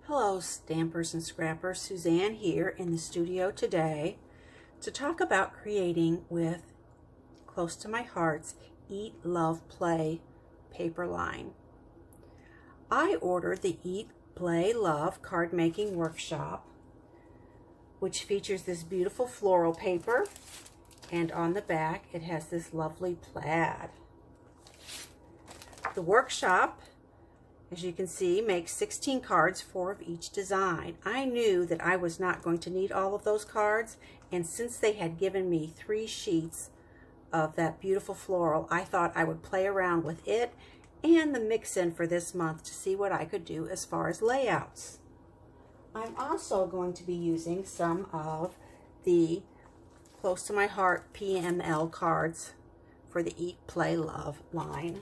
Hello stampers and scrappers, Suzanne here in the studio today to talk about creating with Close to My Heart's Eat, Love, Play paper line. I ordered the Eat, Play, Love card making workshop, which features this beautiful floral paper, and on the back it has this lovely plaid. The workshop, as you can see, makes 16 cards, 4 of each design. I knew that I was not going to need all of those cards, and since they had given me 3 sheets of that beautiful floral, I thought I would play around with it and the mix-in for this month to see what I could do as far as layouts. I'm also going to be using some of the Close to My Heart PML cards for the Eat, Play, Love line.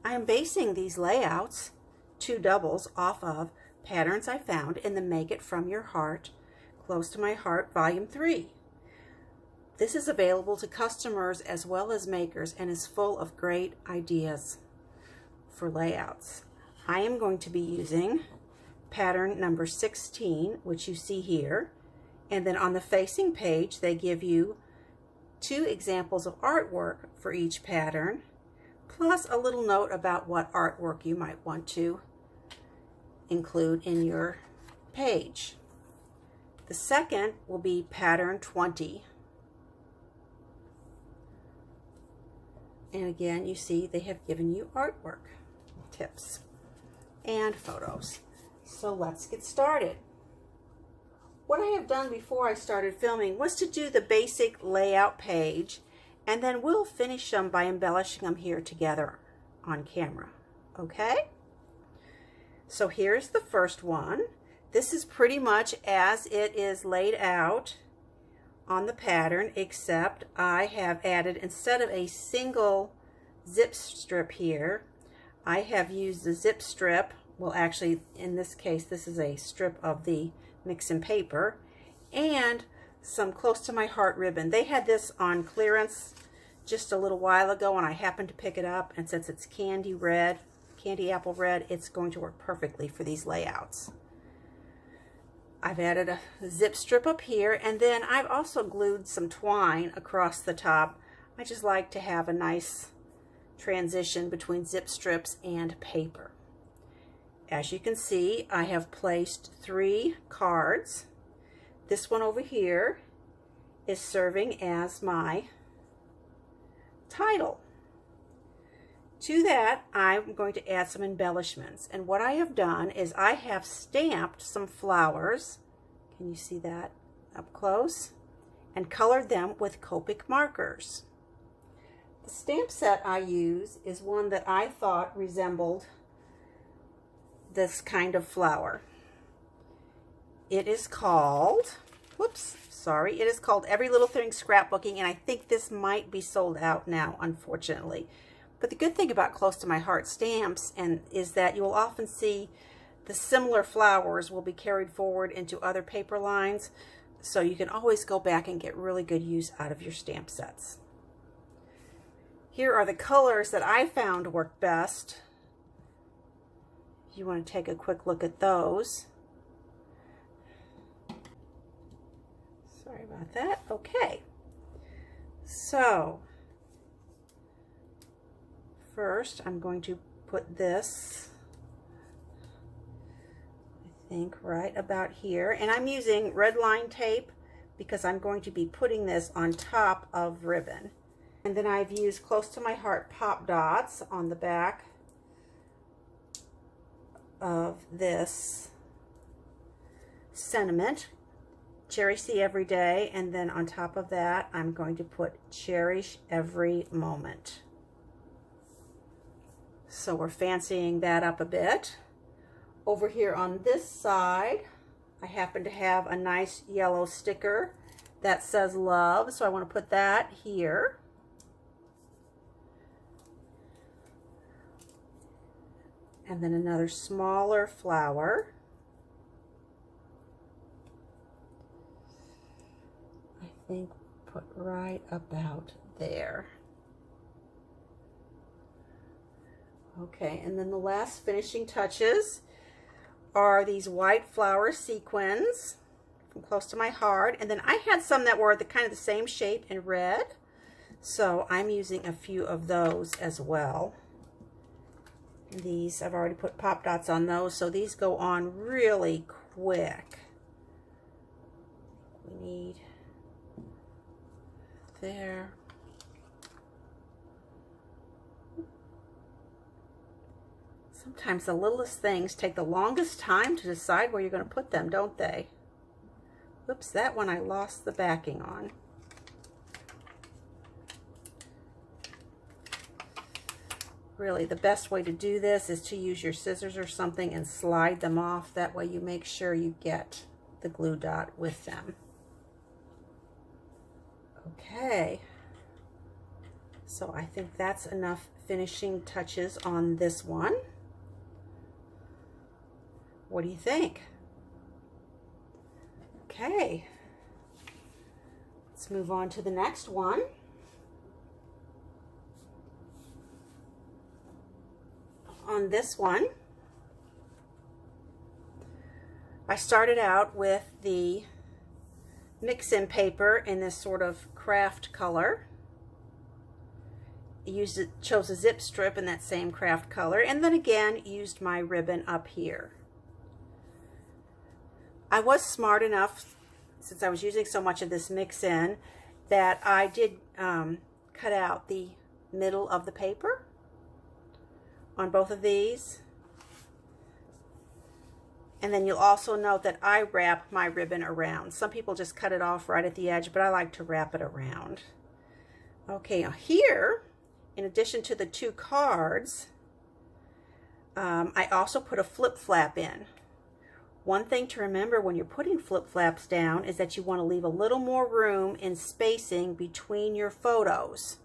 I am basing these layouts, 2 doubles, off of patterns I found in the Make It From Your Heart, Close to My Heart Volume 3. This is available to customers as well as makers and is full of great ideas for layouts. I am going to be using pattern number 16, which you see here, and then on the facing page they give you 2 examples of artwork for each pattern, plus a little note about what artwork you might want to include in your page. The second will be pattern 20. And again, you see they have given you artwork tips and photos. So let's get started. What I have done before I started filming was to do the basic layout page, and then we'll finish them by embellishing them here together on camera, okay? So here's the first one. This is pretty much as it is laid out on the pattern, except I have added, instead of a single zip strip here, I have used the zip strip. Well, actually, in this case, this is a strip of the mix-in paper, and some Close to My Heart ribbon. They had this on clearance just a little while ago, and I happened to pick it up, and since it's candy apple red, it's going to work perfectly for these layouts. I've added a zip strip up here, and then I've also glued some twine across the top. I just like to have a nice transition between zip strips and paper. As you can see, I have placed 3 cards. This one over here is serving as my title. To that, I'm going to add some embellishments. And what I have done is I have stamped some flowers. Can you see that up close? And colored them with Copic markers. The stamp set I use is one that I thought resembled this kind of flower. It is called, it is called Every Little Thing Scrapbooking, and I think this might be sold out now, unfortunately. But the good thing about Close to My Heart stamps is that you will often see the similar flowers will be carried forward into other paper lines, so you can always go back and get really good use out of your stamp sets. Here are the colors that I found work best. If you want to take a quick look at those. Sorry about that. Okay. So, first I'm going to put this, I think, right about here. And I'm using red line tape because I'm going to be putting this on top of ribbon. And then I've used Close to My Heart pop dots on the back of this sentiment, cherish the everyday, and then on top of that I'm going to put cherish every moment. So we're fancying that up a bit. Over here on this side, I happen to have a nice yellow sticker that says love, so I want to put that here. And then another smaller flower. I think put right about there. Okay, and then the last finishing touches are these white flower sequins from Close to My Heart. And then I had some that were the kind of the same shape in red. So I'm using a few of those as well. And these, I've already put pop dots on those, so these go on really quick. We need there. Sometimes the littlest things take the longest time to decide where you're going to put them, don't they? Oops, that one I lost the backing on. Really, the best way to do this is to use your scissors or something and slide them off. That way you make sure you get the glue dot with them. Okay. So I think that's enough finishing touches on this one. What do you think? Okay. Let's move on to the next one. On this one, I started out with the mix-in paper in this sort of craft color. Chose a zip strip in that same craft color, and then again used my ribbon up here. I was smart enough, since I was using so much of this mix-in, that I did cut out the middle of the paper on both of these. And then you'll also note that I wrap my ribbon around. Some people just cut it off right at the edge, but I like to wrap it around. Okay, now here, in addition to the two cards, I also put a flip flap in. One thing to remember when you're putting flip flaps down is that you want to leave a little more room in spacing between your photos,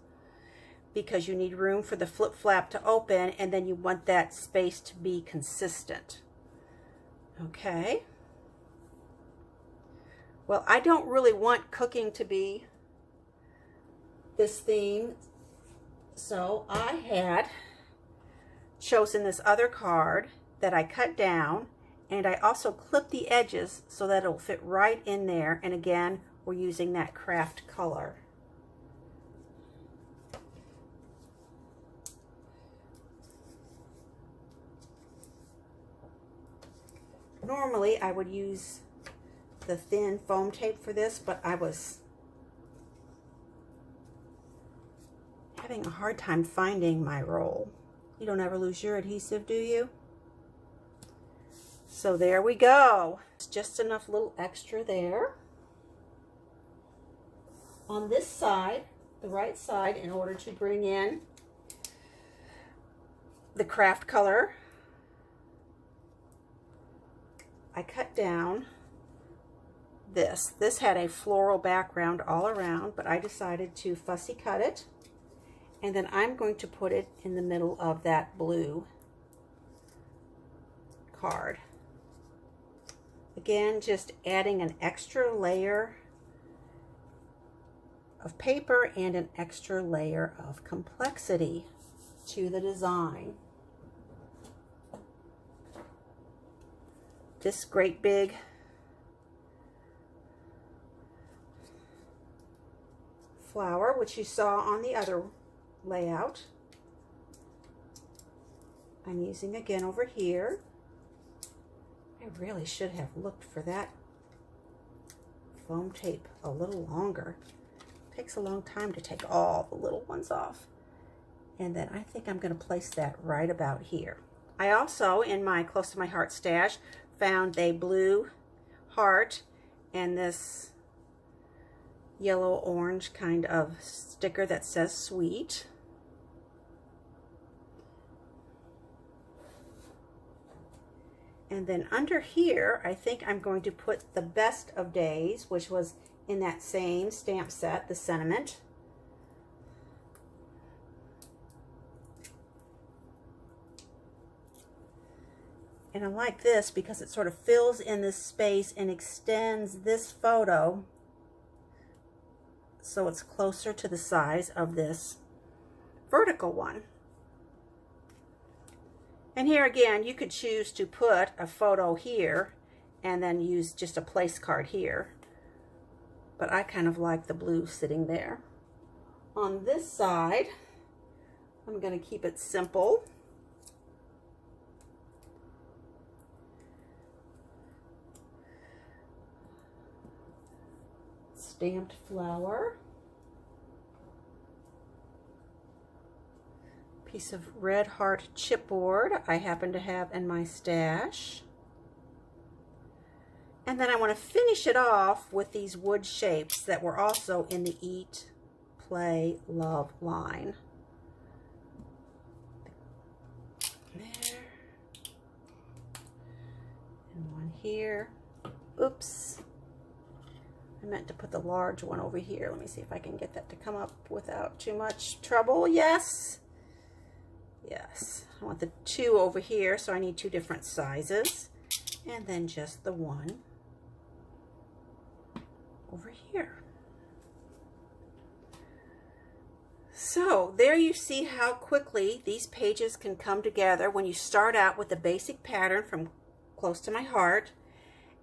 because you need room for the flip flap to open, and then you want that space to be consistent. Okay. Well, I don't really want cooking to be this theme, so I had chosen this other card that I cut down, and I also clipped the edges so that it'll fit right in there. And again, we're using that craft color. Normally, I would use the thin foam tape for this, but I was having a hard time finding my roll. You don't ever lose your adhesive, do you? So there we go. It's just enough little extra there. On this side, the right side, in order to bring in the craft color, I cut down this. This had a floral background all around, but I decided to fussy cut it. And then I'm going to put it in the middle of that blue card. Again, just adding an extra layer of paper and an extra layer of complexity to the design. This great big flower, which you saw on the other layout, I'm using again over here. I really should have looked for that foam tape a little longer. It takes a long time to take all the little ones off. And then I think I'm going to place that right about here. I also, in my Close to My Heart stash, found a blue heart and this yellow-orange kind of sticker that says sweet. And then under here, I think I'm going to put the Best of Days, which was in that same stamp set, the sentiment. And I like this because it sort of fills in this space and extends this photo so it's closer to the size of this vertical one. And here again, you could choose to put a photo here and then use just a place card here. But I kind of like the blue sitting there. On this side, I'm going to keep it simple. Stamped flower. Piece of red heart chipboard I happen to have in my stash. And then I want to finish it off with these wood shapes that were also in the Eat, Play, Love line. There. And one here. Oops. I meant to put the large one over here. Let me see if I can get that to come up without too much trouble. Yes. Yes. I want the two over here, so I need two different sizes. And then just the one over here. So there you see how quickly these pages can come together when you start out with the basic pattern from Close to My Heart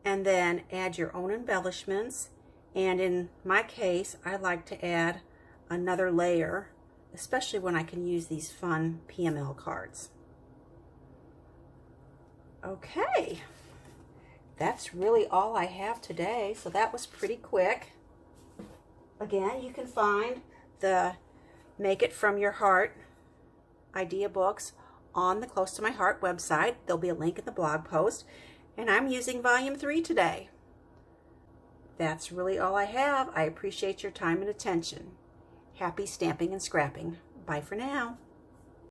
and then add your own embellishments. And in my case, I like to add another layer, especially when I can use these fun PML cards. Okay. That's really all I have today, so that was pretty quick. Again, you can find the Make It From Your Heart idea books on the Close to My Heart website. There'll be a link in the blog post, and I'm using volume 3 today. That's really all I have. I appreciate your time and attention. Happy stamping and scrapping. Bye for now.